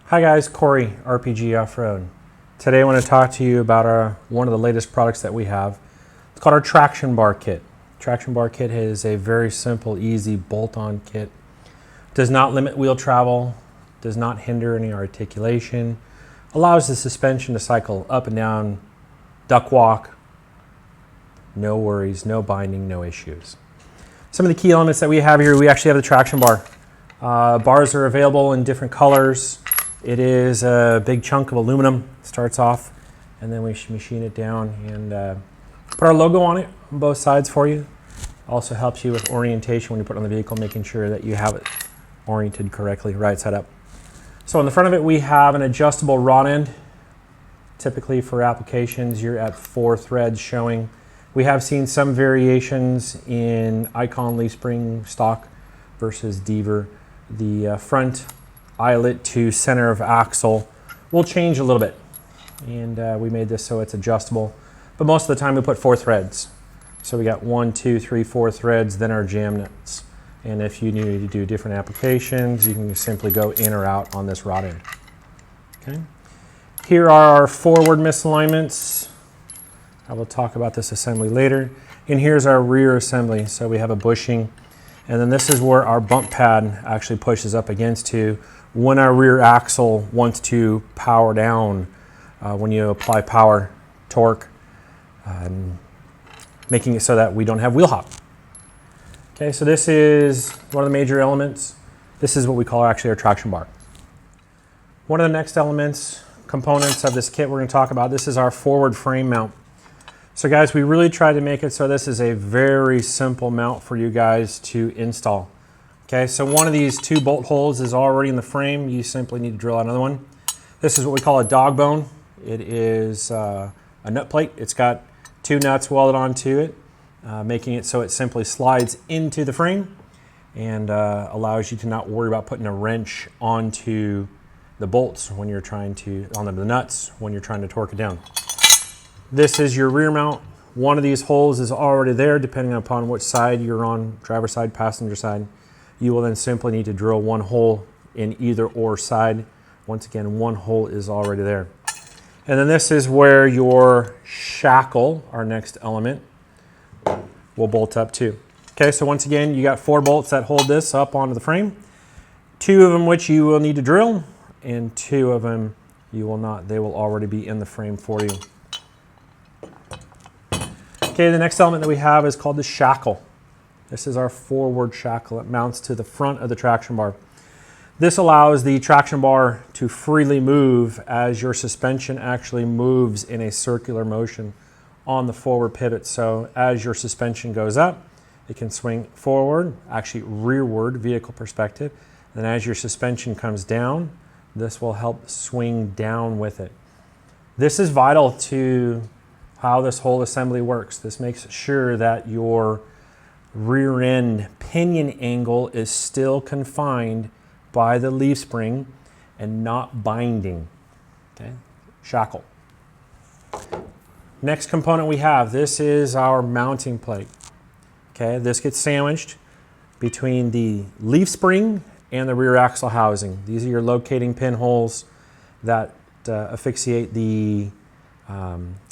Hi guys, Corey, RPG Off-Road. Today I want to talk to you about one of the latest products that we have. It's called our Traction Bar Kit. Traction Bar Kit is a very simple, easy bolt-on kit. Does not limit wheel travel, does not hinder any articulation, allows the suspension to cycle up and down, duck walk, no worries, no binding, no issues. Some of the key elements that we have here, we actually have the traction bar. Bars are available in different colors. It is a big chunk of aluminum, starts off, and then we machine it down and put our logo on it on both sides for you. Also helps you with orientation when you put it on the vehicle, making sure that you have it oriented correctly, right side up. So on the front of it, we have an adjustable rod end. Typically for applications, you're at 4 threads showing. We have seen some variations in Icon leaf spring stock versus Deaver. The front eyelet to center of axle will change a little bit, and we made this so it's adjustable, but most of the time we put 4 threads. So we got 1, 2, 3, 4 threads, then our jam nuts, and if you need to do different applications, you can simply go in or out on this rod end. Okay, here are our forward misalignments. I will talk about this assembly later, and here's our rear assembly. So we have a bushing, and then this is where our bump pad actually pushes up against to when our rear axle wants to power down, when you apply power, torque, making it so that we don't have wheel hop. Okay, so this is one of the major elements. This is what we call actually our traction bar. One of the next components of this kit we're going to talk about, this is our forward frame mount. So guys, we really tried to make it so this is a very simple mount for you guys to install. Okay, so one of these 2 bolt holes is already in the frame. You simply need to drill out another one. This is what we call a dog bone. It is a nut plate. It's got 2 nuts welded onto it, making it so it simply slides into the frame and allows you to not worry about putting a wrench onto the bolts when you're trying to, on the nuts, when you're trying to torque it down. This is your rear mount. One of these holes is already there, depending upon which side you're on, driver's side, passenger side. You will then simply need to drill 1 hole in either or side. Once again, 1 hole is already there. And then this is where your shackle, our next element, will bolt up to. Okay, so once again, you got 4 bolts that hold this up onto the frame. 2 of them which you will need to drill, and 2 of them you will not. They will already be in the frame for you. Okay, the next element that we have is called the shackle. This is our forward shackle. It mounts to the front of the traction bar. This allows the traction bar to freely move as your suspension actually moves in a circular motion on the forward pivot. So as your suspension goes up, it can swing forward, actually rearward, vehicle perspective. And as your suspension comes down, this will help swing down with it. This is vital to how this whole assembly works. This makes sure that your rear end pinion angle is still confined by the leaf spring and not binding. Okay, shackle. Next component we have, this is our mounting plate. Okay, this gets sandwiched between the leaf spring and the rear axle housing. These are your locating pinholes that asphyxiate the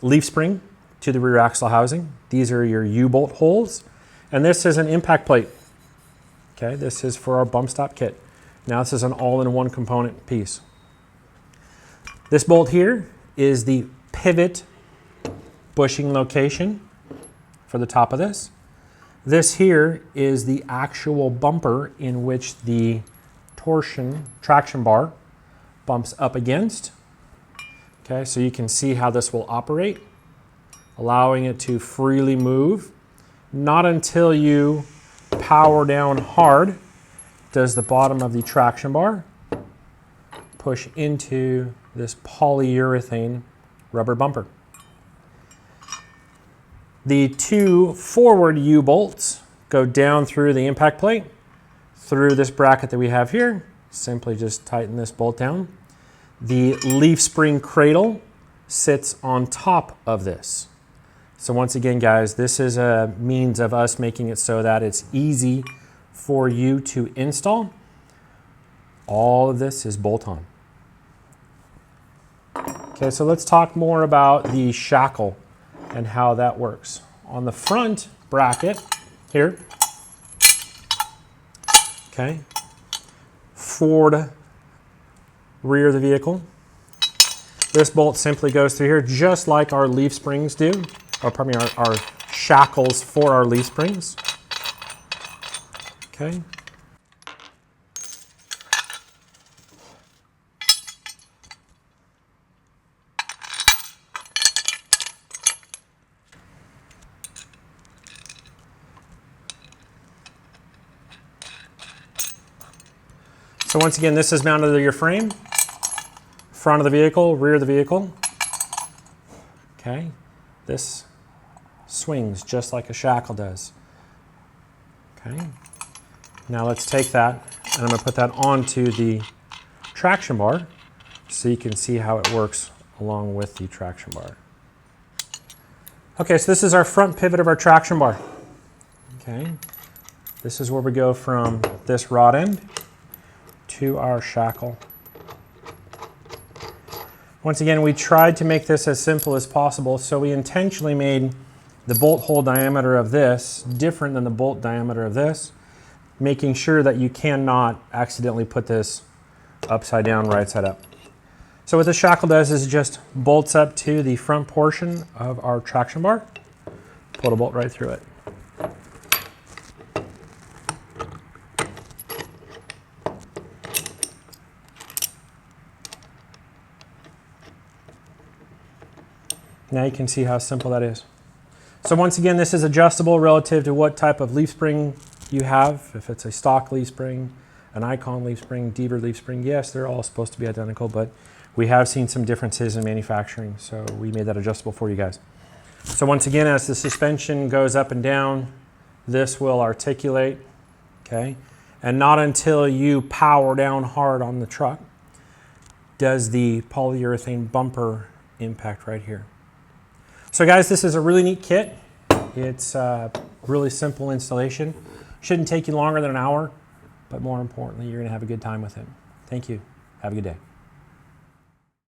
leaf spring to the rear axle housing. These are your U-bolt holes. And this is an impact plate. Okay, this is for our bump stop kit. Now this is an all-in-one component piece. This bolt here is the pivot bushing location for the top of this. This here is the actual bumper in which the traction bar bumps up against. Okay, so you can see how this will operate, allowing it to freely move. Not until you power down hard does the bottom of the traction bar push into this polyurethane rubber bumper. The 2 forward U-bolts go down through the impact plate, through this bracket that we have here. Simply just tighten this bolt down. The leaf spring cradle sits on top of this. So once again, guys, this is a means of us making it so that it's easy for you to install. All of this is bolt-on. Okay, so let's talk more about the shackle and how that works. On the front bracket here, okay, forward rear of the vehicle, this bolt simply goes through here just like our leaf springs do, or pardon me, our shackles for our leaf springs. Okay. So once again, this is mounted to your frame, front of the vehicle, rear of the vehicle. Okay, this swings just like a shackle does. Okay, now let's take that and I'm going to put that onto the traction bar so you can see how it works along with the traction bar. Okay, so this is our front pivot of our traction bar. Okay, this is where we go from this rod end to our shackle. Once again, we tried to make this as simple as possible, so we intentionally made the bolt hole diameter of this different than the bolt diameter of this, making sure that you cannot accidentally put this upside down, right side up. So what the shackle does is it just bolts up to the front portion of our traction bar, pull the bolt right through it. Now you can see how simple that is. So once again, this is adjustable relative to what type of leaf spring you have. If it's a stock leaf spring, an Icon leaf spring, Deaver leaf spring, yes, they're all supposed to be identical, but we have seen some differences in manufacturing, so we made that adjustable for you guys. So once again, as the suspension goes up and down, this will articulate, okay? And not until you power down hard on the truck does the polyurethane bumper impact right here. So guys, this is a really neat kit. It's a really simple installation. Shouldn't take you longer than an hour, but more importantly, you're gonna have a good time with it. Thank you. Have a good day.